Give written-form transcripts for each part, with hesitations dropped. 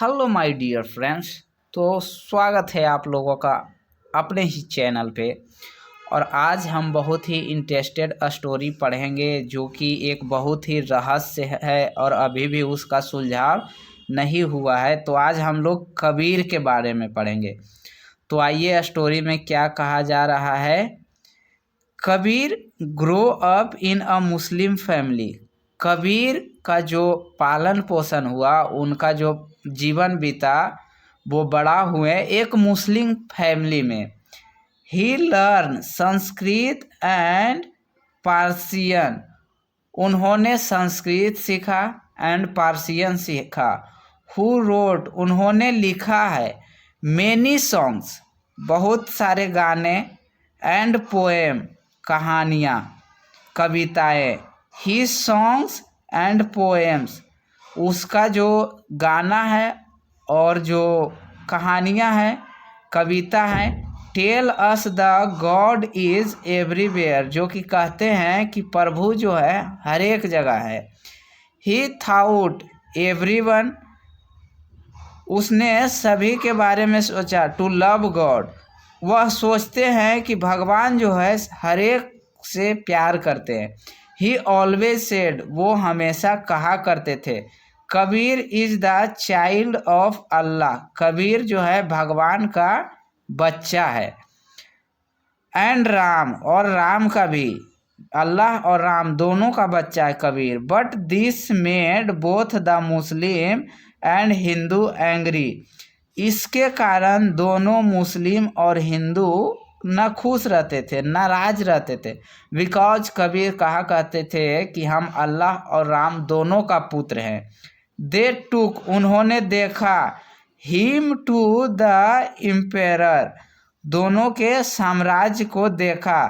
Hello my dear friends. तो स्वागत है आप लोगों का अपने ही चैनल पे। और आज हम बहुत ही इंटरेस्टेड स्टोरी पढ़ेंगे जो कि एक बहुत ही रहस्य है और अभी भी उसका सुलझाव नहीं हुआ है। तो आज हम लोग कबीर के बारे में पढ़ेंगे। तो आइए, स्टोरी में क्या कहा जा रहा है। Kabir grow up in a Muslim family. Kabir का जो पालन पोषण हुआ, उनका जो जीवन बीता, वो बड़ा हुए एक मुस्लिम फैमिली में। ही लर्न संस्कृत एंड पार्सियन। उन्होंने संस्कृत सीखा एंड पार्सियन सीखा। हु रोट, उन्होंने लिखा है। मेनी सॉन्ग्स, बहुत सारे गाने। एंड पोएम, कहानियाँ, कविताएँ। ही सॉन्ग्स एंड पोएम्स, उसका जो गाना है और जो कहानियाँ हैं, कविता हैं। Tell us the God is everywhere, जो कि कहते हैं कि प्रभु जो है हर एक जगह है। ही थाउट एवरीवन, उसने सभी के बारे में सोचा। टू लव गॉड, वह सोचते हैं कि भगवान जो है हर एक से प्यार करते हैं। ही ऑलवेज सेड, वो हमेशा कहा करते थे। Kabir is the child of Allah, Kabir जो है भगवान का बच्चा है। एंड राम, और राम का भी, अल्लाह और राम दोनों का बच्चा है Kabir. But this made both the Muslim and Hindu angry, इसके कारण दोनों मुस्लिम और हिंदू न खुश रहते थे, नाराज रहते थे। बिकॉज कबीर कहा करते थे कि हम अल्लाह और राम दोनों का पुत्र हैं। दे टुक, उन्होंने देखा। हिम टू द इम्पेरर, दोनों के साम्राज्य को देखा।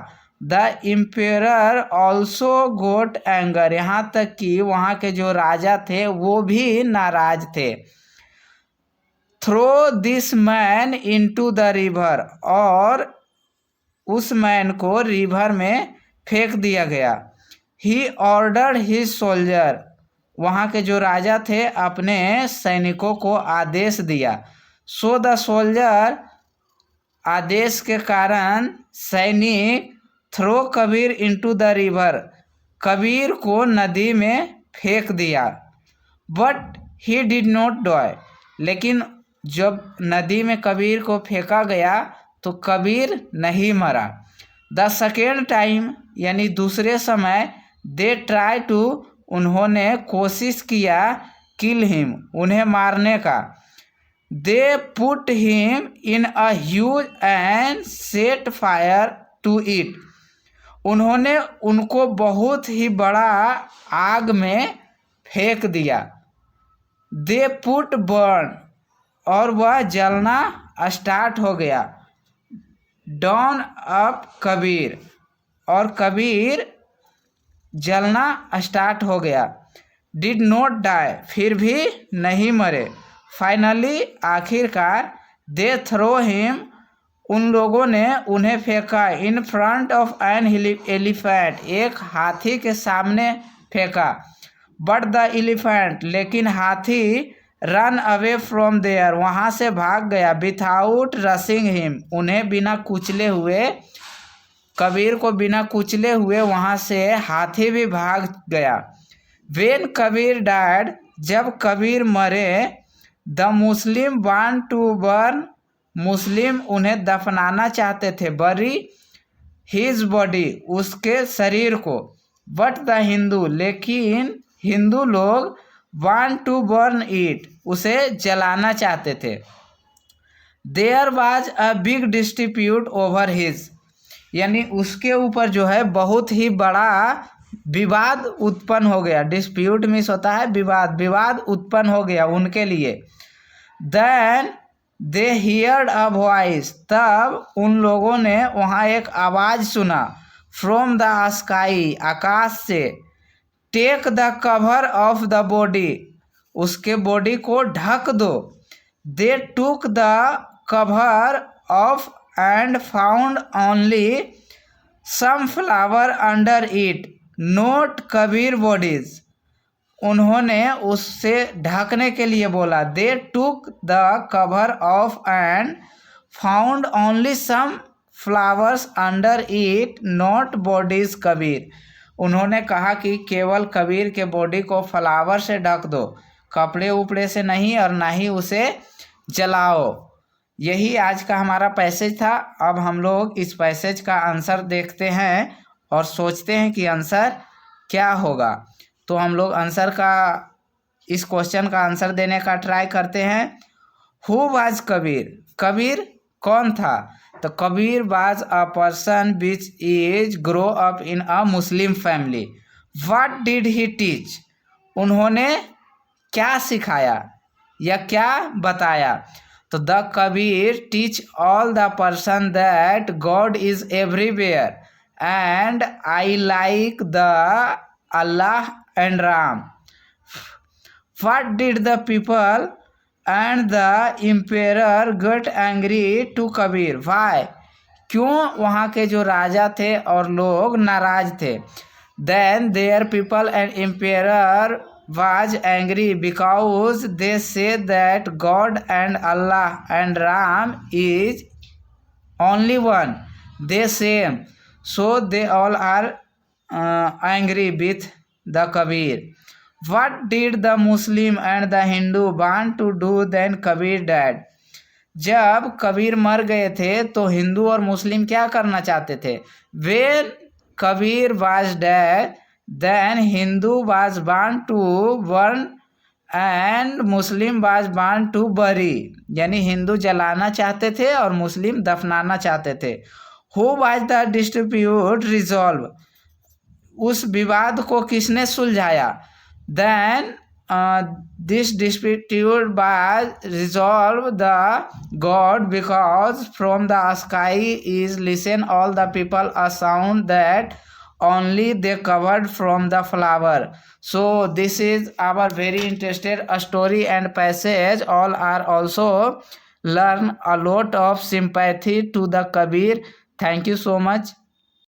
The emperor also got anger, यहाँ तक कि वहाँ के जो राजा थे वो भी नाराज थे। Throw this man into the river, और उस मैन को रिवर में फेंक दिया गया। ही ऑर्डर्ड हिज सोल्जर, वहाँ के जो राजा थे अपने सैनिकों को आदेश दिया। सो द सोल्जर, आदेश के कारण सैनिक throw Kabir into the river, Kabir को नदी में फेंक दिया। But he did not die, लेकिन जब नदी में कबीर को फेंका गया तो कबीर नहीं मरा। द सेकेंड टाइम, यानी दूसरे समय, दे ट्राई टू, उन्होंने कोशिश किया। किल हिम, उन्हें मारने का। They put him in a huge and set fire to it, उन्होंने उनको बहुत ही बड़ा आग में फेंक दिया। दे पुट बर्न, और वह जलना स्टार्ट हो गया। डाउन अप कबीर, और कबीर जलना स्टार्ट हो गया। डिड नॉट डाई, फिर भी नहीं मरे। फाइनली, आखिरकार, दे थ्रो हिम, उन लोगों ने उन्हें फेंका। In front of an elephant, एक हाथी के सामने फेंका। बट द एलिफेंट, लेकिन हाथी, रन अवे फ्रॉम देयर, वहाँ से भाग गया। विथआउट रसिंग हिम, उन्हें बिना कुचले हुए, कबीर को बिना कुचले हुए वहाँ से हाथी भी भाग गया। वेन कबीर डायड, जब कबीर मरे, the Muslim want to burn, Muslim उन्हें दफनाना चाहते थे। बरी हिज बॉडी, उसके शरीर को। बट द हिंदू, लेकिन हिंदू लोग वांट टू बर्न इट, उसे जलाना चाहते थे। There was a big dispute over his, यानी उसके ऊपर जो है बहुत ही बड़ा विवाद उत्पन्न हो गया। डिस्प्यूट मीन्स होता है विवाद, विवाद उत्पन्न हो गया उनके लिए। Then they heard a voice, तब उन लोगों ने वहाँ एक आवाज़ सुना। फ्रॉम द स्काई, आकाश से। Take the cover of the body, उसके बॉडी को ढक दो। They took the cover off and found only some flower under it, not Kabir bodies, उन्होंने उससे ढकने के लिए बोला। They took the cover off and found only some flowers under it, not bodies Kabir. उन्होंने कहा कि केवल कबीर के बॉडी को फ्लावर से ढक दो, कपड़े उपड़े से नहीं, और ना ही उसे जलाओ। यही आज का हमारा पैसेज था। अब हम लोग इस पैसेज का आंसर देखते हैं और सोचते हैं कि आंसर क्या होगा। तो हम लोग आंसर का, इस क्वेश्चन का आंसर देने का ट्राई करते हैं। Who was Kabir? कबीर कौन था? तो Kabir was a person which is grow up in a Muslim family. What did he teach? उन्होंने क्या सिखाया या क्या बताया? तो the Kabir teach all the person that God is everywhere and I like the Allah and Ram. What did the people and the emperor get angry to Kabir? Why? क्यों वहाँ के जो राजा थे और लोग नाराज थे? Then their people and emperor was angry because they say that God and Allah and Ram is only one, they same, so they all are angry with the Kabir. What did the Muslim and the Hindu want to do then Kabir died? जब कबीर मर गए थे तो हिंदू और मुस्लिम क्या करना चाहते थे? When Kabir was dead, then Hindu was born to burn and Muslim was born to bury. यानी हिंदू जलाना चाहते थे और मुस्लिम दफनाना चाहते थे। Who was the dispute resolve? उस विवाद को किसने सुलझाया? Then this dispute was resolved the God, because from the sky is listen all the people a sound that only they covered from the flower. So this is our very interested story and passage. All are also learn a lot of sympathy to the Kabir. Thank you so much.